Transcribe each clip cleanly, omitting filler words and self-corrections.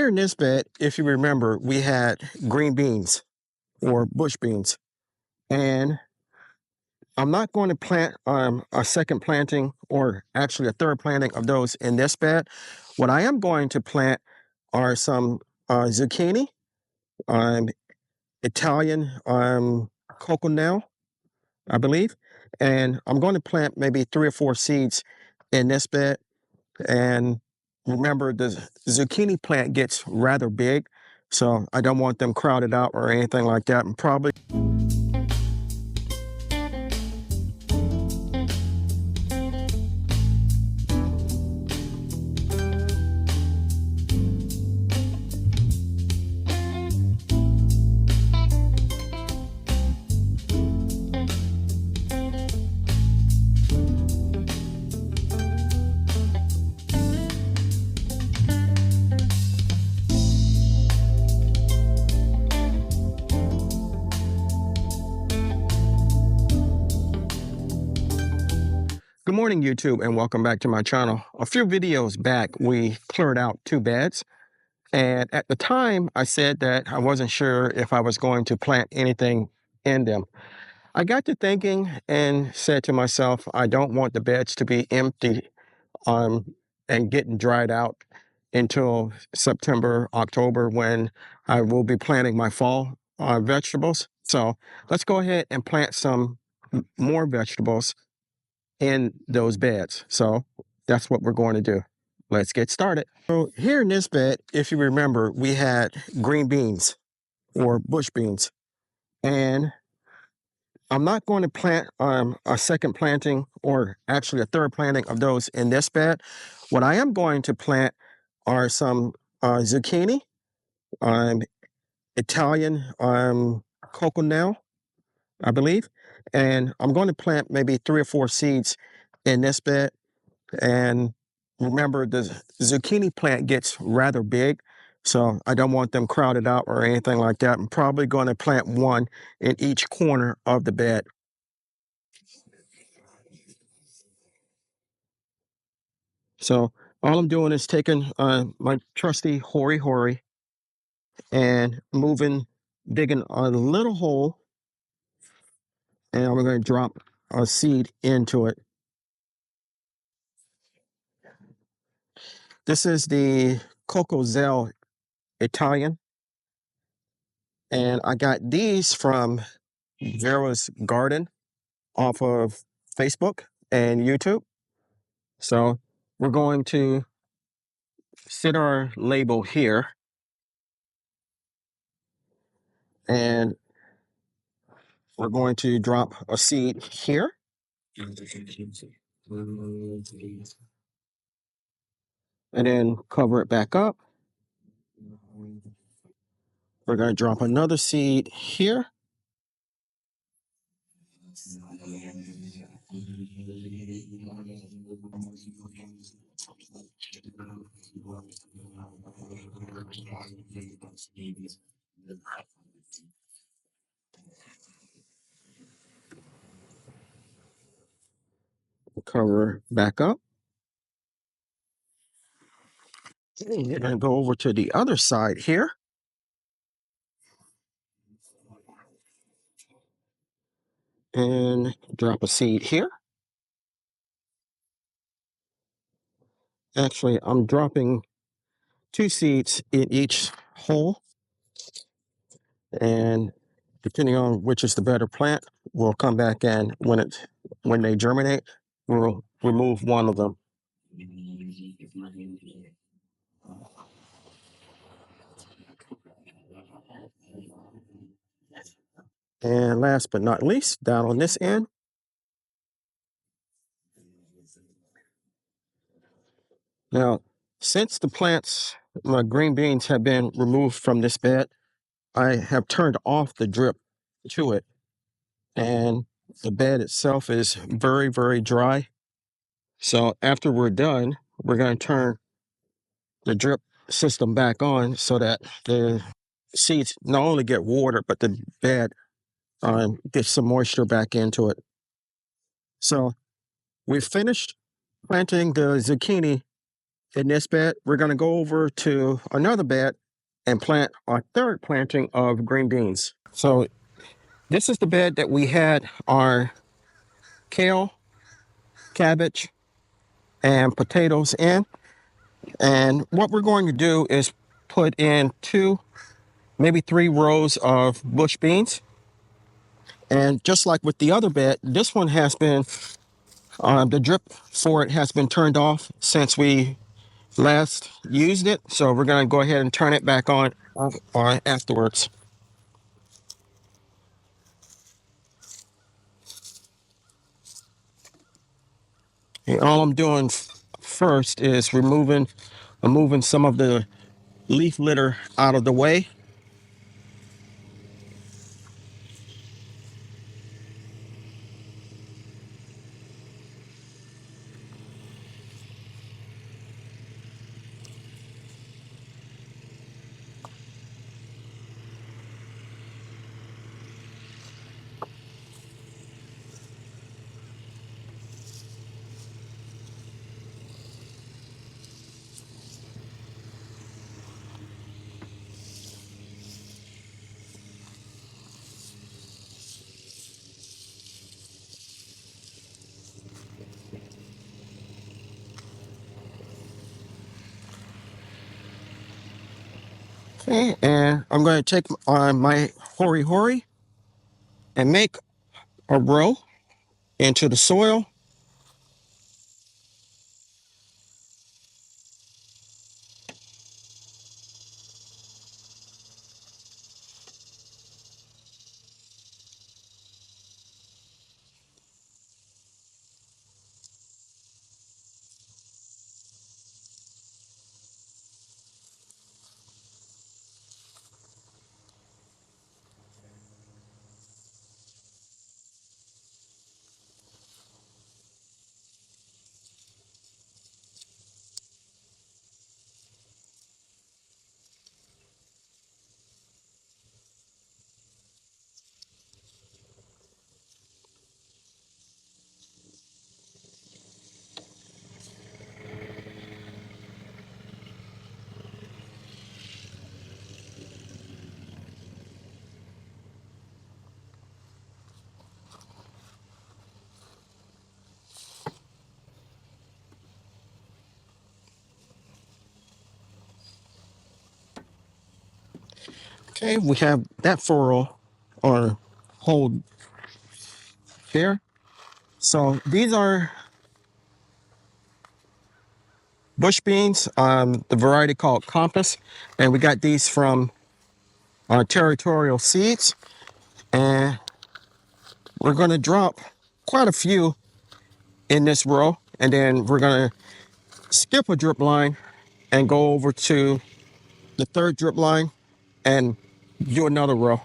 here in this bed, if you remember, we had green beans or bush beans. And I'm not going to plant a second planting or actually a third planting of those in this bed. What I am going to plant are some zucchini, um, Italian coconut, I believe. And I'm going to plant maybe 3 or 4 seeds in this bed. And remember, the zucchini plant gets rather big, so I don't want them crowded out or anything like that. And probably Good morning, YouTube, and welcome back to my channel. A few videos back, we cleared out 2 beds. And at the time, I said that I wasn't sure if I was going to plant anything in them. I got to thinking and said to myself, I don't want the beds to be empty and getting dried out until September, October, when I will be planting my fall vegetables. So let's go ahead and plant some more vegetables in those beds. So that's what we're going to do. Let's get started. So here in this bed, if you remember, we had green beans or bush beans. And I'm not going to plant a second planting or actually a third planting of those in this bed. What I am going to plant are some zucchini, Italian coconut, I believe. And I'm going to plant maybe 3 or 4 seeds in this bed. And remember, the zucchini plant gets rather big, so I don't want them crowded out or anything like that. I'm probably going to plant one in each corner of the bed. So all I'm doing is taking my trusty hori and digging a little hole, and I'm going to drop a seed into it. This is the Cocozelle Italian, and I got these from Vera's Garden off of Facebook and YouTube. So we're going to set our label here, and we're going to drop a seed here. And then cover it back up. We're going to drop another seed here. Cover back up. We're going to go over to the other side here. And drop a seed here. Actually, I'm dropping 2 seeds in each hole. And depending on which is the better plant, we'll come back and when they germinate, we'll remove one of them. And last but not least, down on this end, now, since the plants, my green beans have been removed from this bed, I have turned off the drip to it. And the bed itself is very, very dry. So after we're done, we're going to turn the drip system back on so that the seeds not only get water, but the bed gets some moisture back into it. So we've finished planting the zucchini In this bed, we're going to go over to another bed and plant our third planting of green beans. So this is the bed that we had our kale, cabbage, and potatoes in. And what we're going to do is put in 2, maybe 3 rows of bush beans. And just like with the other bed, this one has been, the drip for it has been turned off since we last used it. So we're going to go ahead and turn it back on afterwards. And all I'm doing first is removing some of the leaf litter out of the way. Okay, and I'm going to take my hori and make a row into the soil. Okay, we have that furrow or hole here. So these are bush beans, the variety called Compass, and we got these from Territorial Seeds. And we're going to drop quite a few in this row, and then we're going to skip a drip line and go over to the third drip line and do another row.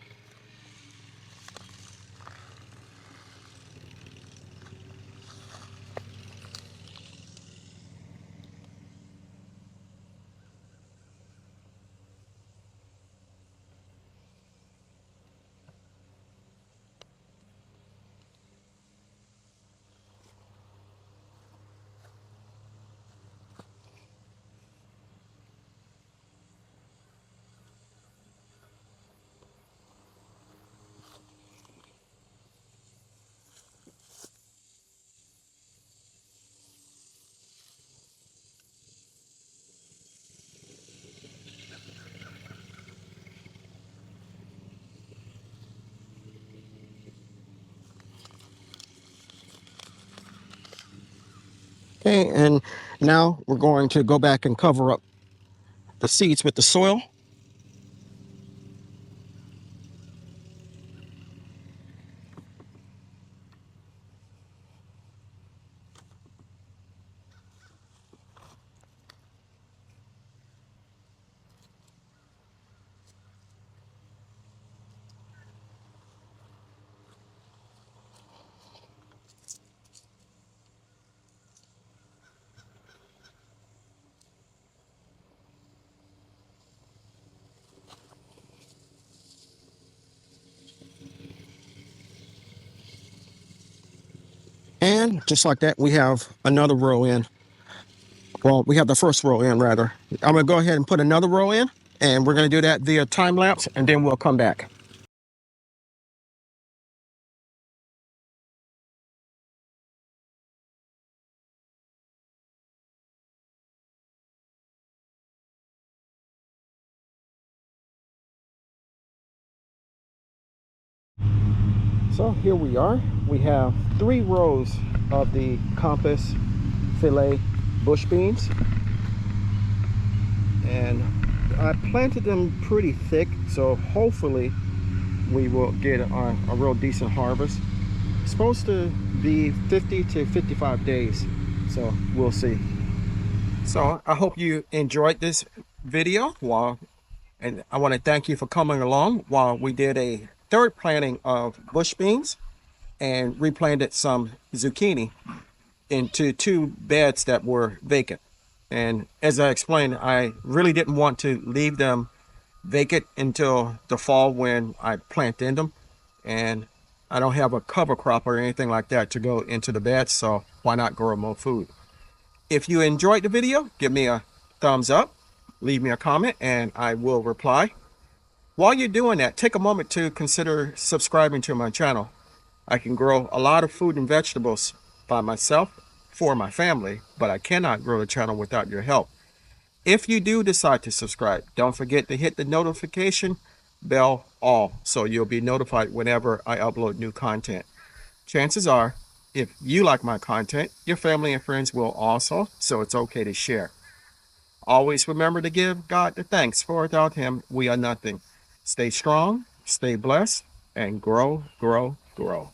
Okay, and now we're going to go back and cover up the seeds with the soil. And just like that, we have another row in. Well, we have the first row in, rather. I'm going to go ahead and put another row in, and we're going to do that via time lapse, and then we'll come back. So here we are. We have 3 rows of the compass filet bush beans, and I planted them pretty thick, so hopefully we will get a real decent harvest. It's supposed to be 50 to 55 days, so we'll see. So I hope you enjoyed this video, and I want to thank you for coming along while we did a third planting of bush beans and replanted some zucchini into 2 beds that were vacant. And as I explained, I really didn't want to leave them vacant until the fall when I plant in them, and I don't have a cover crop or anything like that to go into the beds, so why not grow more food? If you enjoyed the video, give me a thumbs up, leave me a comment, and I will reply. While you're doing that, take a moment to consider subscribing to my channel. I can grow a lot of food and vegetables by myself for my family, but I cannot grow the channel without your help. If you do decide to subscribe, don't forget to hit the notification bell all so you'll be notified whenever I upload new content. Chances are, if you like my content, your family and friends will also, so it's okay to share. Always remember to give God the thanks, for without Him, we are nothing. Stay strong, stay blessed, and grow, grow, grow.